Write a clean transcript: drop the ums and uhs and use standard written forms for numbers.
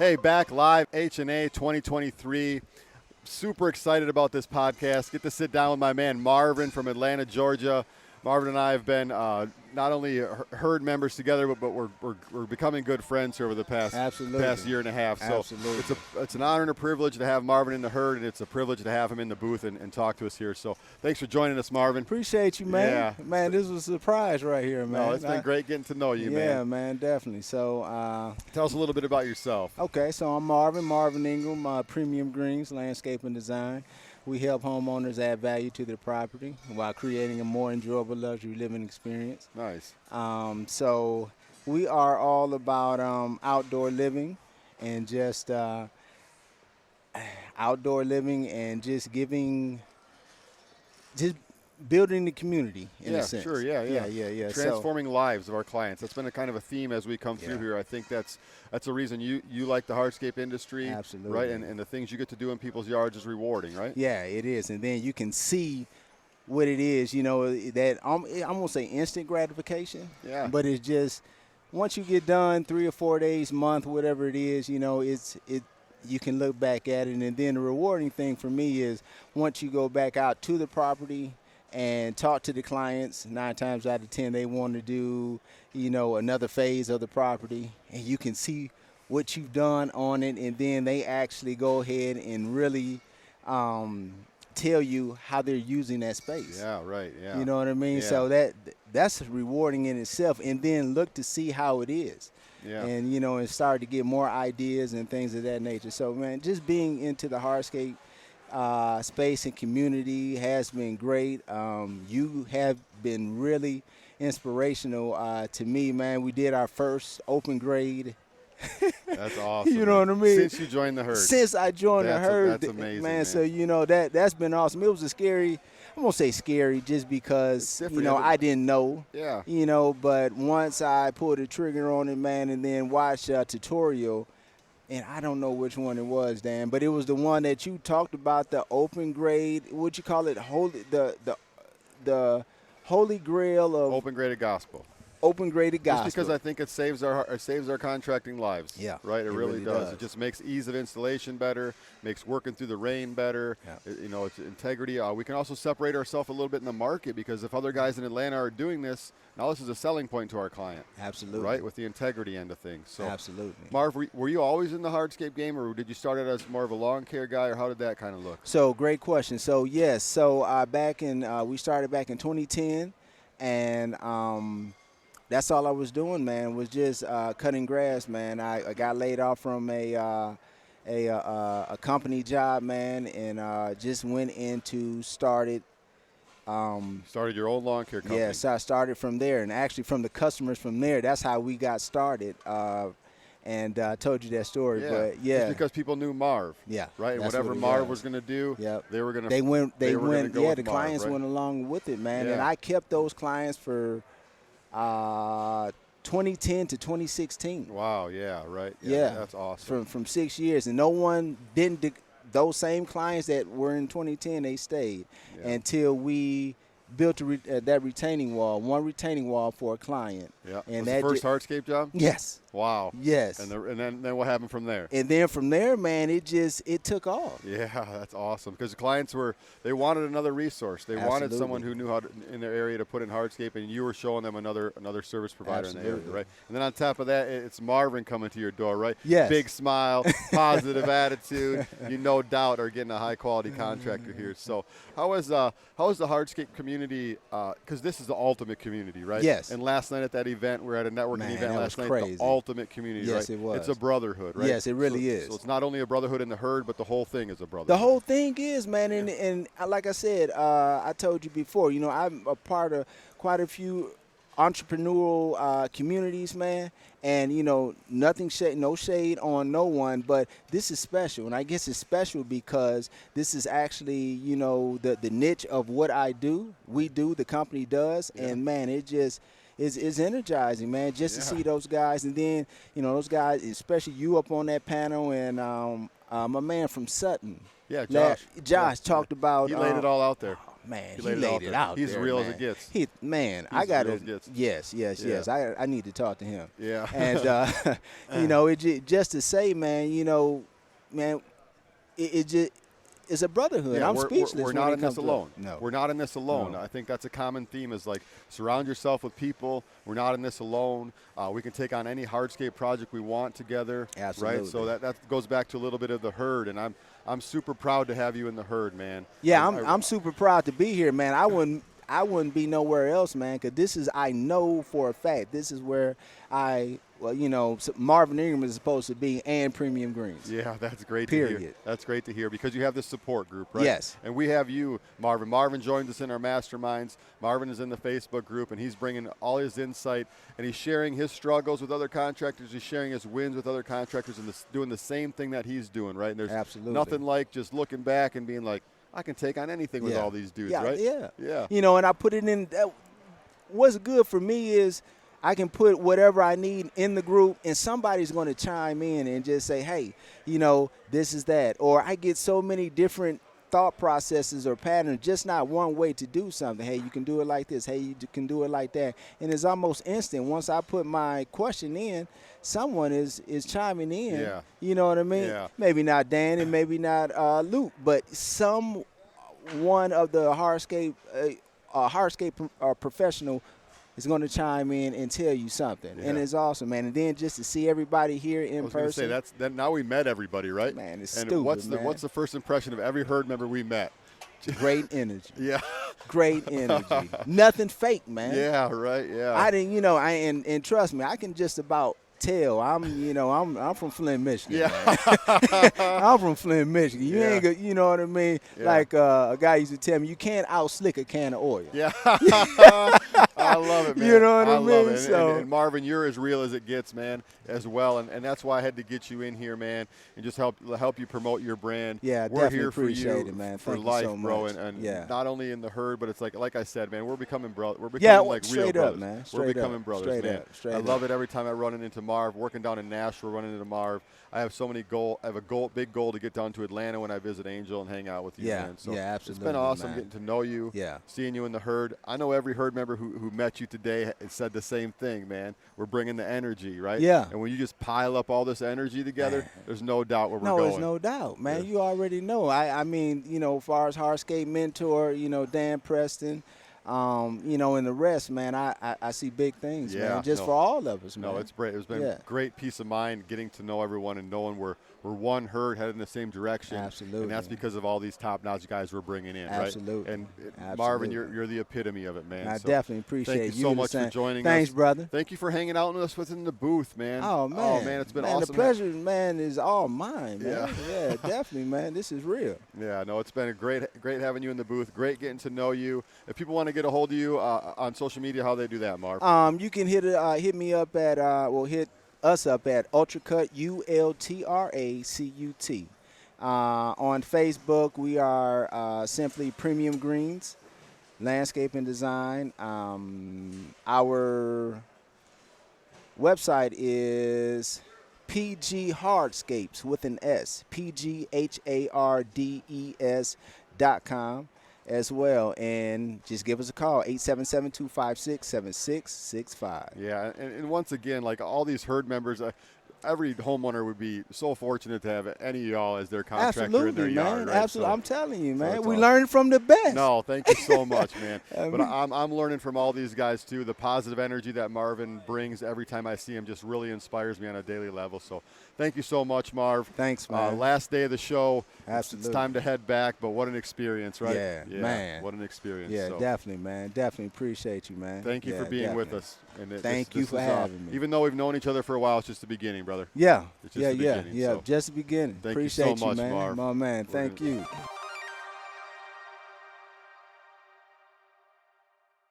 Hey, back live, H&A 2023. Super excited about this podcast. Get to sit down with my man Marvin from Atlanta, Georgia. Marvin and I have been not only herd members together, but we're becoming good friends here over the past year and a half. So it's an honor and a privilege to have Marvin in the herd, and it's a privilege to have him in the booth and talk to us here. So thanks for joining us, Marvin. Appreciate you, man. Yeah. Man, this was a surprise right here, man. No, it's been great getting to know you, man. Yeah, man, definitely. So tell us a little bit about yourself. Okay, so I'm Marvin Ingram, Premium Greens, Landscape and Design. We help homeowners add value to their property while creating a more enjoyable luxury living experience. Nice. So we are all about outdoor living and just outdoor living and just building the community in a sense. Sure, yeah. Transforming lives of our clients. That's been a kind of a theme as we come through here. I think that's a reason you like the hardscape industry. Absolutely. Right, and the things you get to do in people's yards is rewarding, right? Yeah, it is. And then you can see what it is, you know, that I'm going to say instant gratification. Yeah. But it's just once you get done 3 or 4 days, month, whatever it is, you know, you can look back at it. And then the rewarding thing for me is once you go back out to the property and talk to the clients, 9 times out of 10 they want to do, you know, another phase of the property, and you can see what you've done on it, and then they actually go ahead and really tell you how they're using that space. Yeah, right, yeah. You know what I mean? Yeah. So that's rewarding in itself, and then look to see how it is. Yeah. And, you know, and start to get more ideas and things of that nature. So, man, just being into the hardscape space and community has been great. You have been really inspirational to me, man. We did our first open grade. That's awesome. You know what I mean? Since you joined the herd. Since I joined the herd. That's amazing, man. So, you know, that's been awesome. It was I'm going to say scary just because, you know, I didn't know. Yeah. You know, but once I pulled the trigger on it, man, and then watched a tutorial, and I don't know which one it was, Dan, but it was the one that you talked about, the open grade. What'd you call it? The holy grail of open graded gospel. Open graded gospel. Just because I think it saves our contracting lives. Yeah, right. It really does. It just makes ease of installation better, makes working through the rain better. Yeah. You know, it's integrity. We can also separate ourselves a little bit in the market because if other guys in Atlanta are doing this, now this is a selling point to our client. Absolutely. Right, with the integrity end of things. So, absolutely. Marv, were you always in the hardscape game, or did you start out as more of a lawn care guy, or how did that kind of look? So, great question. So, yes. So, we started back in 2010, and that's all I was doing, man, was just cutting grass, man. I got laid off from a company job, man, and just went into started your own lawn care company. Yeah, so I started from there, and actually from the customers from there, that's how we got started. And I told you that story, but yeah, it's because people knew Marv. Yeah, right. And whatever Marv was going to do, they were going to. They went. Yeah, the Marv, clients right? went along with it, man, Yeah. and I kept those clients for 2010 to 2016. Wow. Yeah. Right. Yeah. That's awesome. From 6 years, and no one didn't. Those same clients that were in 2010, they stayed until we built that retaining wall, one retaining wall for a client. Yeah. And was that the first hardscape job? Yes. Wow. Yes. And then what happened from there? And then from there, man, it took off. Yeah, that's awesome because the clients they wanted another resource. They wanted someone who knew how to, in their area to put in hardscape, and you were showing them another service provider in the area, right? And then on top of that, it's Marvin coming to your door, right? Yes. Big smile, positive attitude. You no doubt are getting a high quality contractor here. So how is the hardscape community? Because this is the ultimate community, right? Yes. And last night at that event, we're at a networking event last night. Crazy. The ultimate community, yes, right? It was. It's a brotherhood, right? Yes, it really is. So it's not only a brotherhood in the herd, but the whole thing is a brotherhood. The whole thing is, man, and like I said, I told you before, you know, I'm a part of quite a few entrepreneurial communities, man, and, you know, no shade on no one, but this is special, and I guess it's special because this is actually, you know, the niche of what the company does, and, man, it just is energizing, man, just to see those guys. And then, you know, those guys, especially you up on that panel, and my man from Sutton. Yeah, Josh. Josh talked about. He laid it all out there. Man, he laid it out. He's there, real man. as it gets. I got to. Yes. I need to talk to him. Yeah. And you know, just to say, man, you know, man, it just. It's a brotherhood. Yeah, I'm speechless. We're not in this alone. No. We're not in this alone. No. I think that's a common theme is like surround yourself with people. We're not in this alone. We can take on any hardscape project we want together. Absolutely. Right? So that goes back to a little bit of the herd, and I'm super proud to have you in the herd, man. Yeah, I'm super proud to be here, man. I wouldn't be nowhere else, man, because I know for a fact this is where Marvin Ingram is supposed to be, and Premium Greens. Yeah, that's great to hear. That's great to hear because you have this support group, right? Yes. And we have you, Marvin. Marvin joins us in our masterminds. Marvin is in the Facebook group, and he's bringing all his insight, and he's sharing his struggles with other contractors. He's sharing his wins with other contractors and doing the same thing that he's doing, right? And there's Absolutely. nothing like just looking back and being like, I can take on anything with all these dudes, right? Yeah. You know, and I put it in. What's good for me is I can put whatever I need in the group, and somebody's going to chime in and just say, hey, you know, this is that. Or I get so many different thought processes or patterns, just not one way to do something. Hey, you can do it like this. Hey, you can do it like that. And it's almost instant. Once I put my question in, someone is chiming in. Yeah. You know what I mean? Yeah. Maybe not Dan and maybe not Luke, but some one of the hardscape professional is going to chime in and tell you something, and it's awesome, man. And then just to see everybody here in person. I was say now we met everybody, right? Man, it's and stupid, what's the first impression of every herd member we met? Great energy. Yeah. Great energy. Nothing fake, man. Yeah, right. Yeah. I didn't, you know, and trust me, I can just about tell. I'm from Flint, Michigan. Yeah. I'm from Flint, Michigan. You ain't good, you know what I mean? Yeah. Like a guy used to tell me, you can't out-slick a can of oil. Yeah. I love it, man. You know what I mean? Love it. So, and Marvin, you're as real as it gets, man, as well. And that's why I had to get you in here, man, and just help you promote your brand. Yeah, we're definitely here appreciate for you, it, man. for Thank life, you so much. bro. And not only in the herd, but it's like I said, man, we're becoming like real brothers. Man. We're becoming brothers, man. I love it every time I run into Marv. Working down in Nashville, running into Marv. I have so many big goal to get down to Atlanta when I visit Angel and hang out with you, man. So absolutely. It's been awesome man. getting to know you, seeing you in the herd. I know every herd member who met you today said the same thing, man. We're bringing the energy, right? Yeah. And when you just pile up all this energy together, there's no doubt where we're going. No, there's no doubt, man. You already know. I mean, you know, as far as Hardscape mentor, you know, Dan Preston, you know, and the rest, man, I see big things, man, just for all of us, man. No, it's great. It's been great peace of mind getting to know everyone and knowing we're one herd headed in the same direction. Absolutely. And that's because of all these top-notch guys we're bringing in, Absolutely. right? And Marvin, you're the epitome of it, man. I definitely appreciate you. Thank you so much for joining us. Thanks, brother. Thank you for hanging out with us within the booth, man. Oh, man. It's been awesome. The pleasure, man, is all mine, man. Yeah, definitely, man. This is real. Yeah, no, it's been a great having you in the booth. Great getting to know you. If people want to get a hold of you on social media, how do they do that, Marv? You can hit me up at hit us up at Ultracut, ULTRACUT. On Facebook, we are simply Premium Greens, Landscape and Design. Our website is PG Hardscapes with an S, PGHARDES.com as well. And just give us a call, 877-256-7665. Yeah, and once again, like all these herd members, every homeowner would be so fortunate to have any of y'all as their contractor in their yard. Right? Absolutely, so, I'm telling you, man. We awesome. learned from the best. No, thank you so much, man. But I'm learning from all these guys too. The positive energy that Marvin brings every time I see him just really inspires me on a daily level. So thank you so much, Marv. Thanks, man. Last day of the show. Absolutely. It's time to head back, but what an experience, right? Yeah, man. What an experience. Yeah, definitely, man. Definitely appreciate you, man. Thank you for being with us. And thank you for having me. Even though we've known each other for a while, it's just the beginning, brother. Yeah. It's just the beginning, so. Just the beginning. Thank Appreciate you so much, man. Marv. My man. Thank you.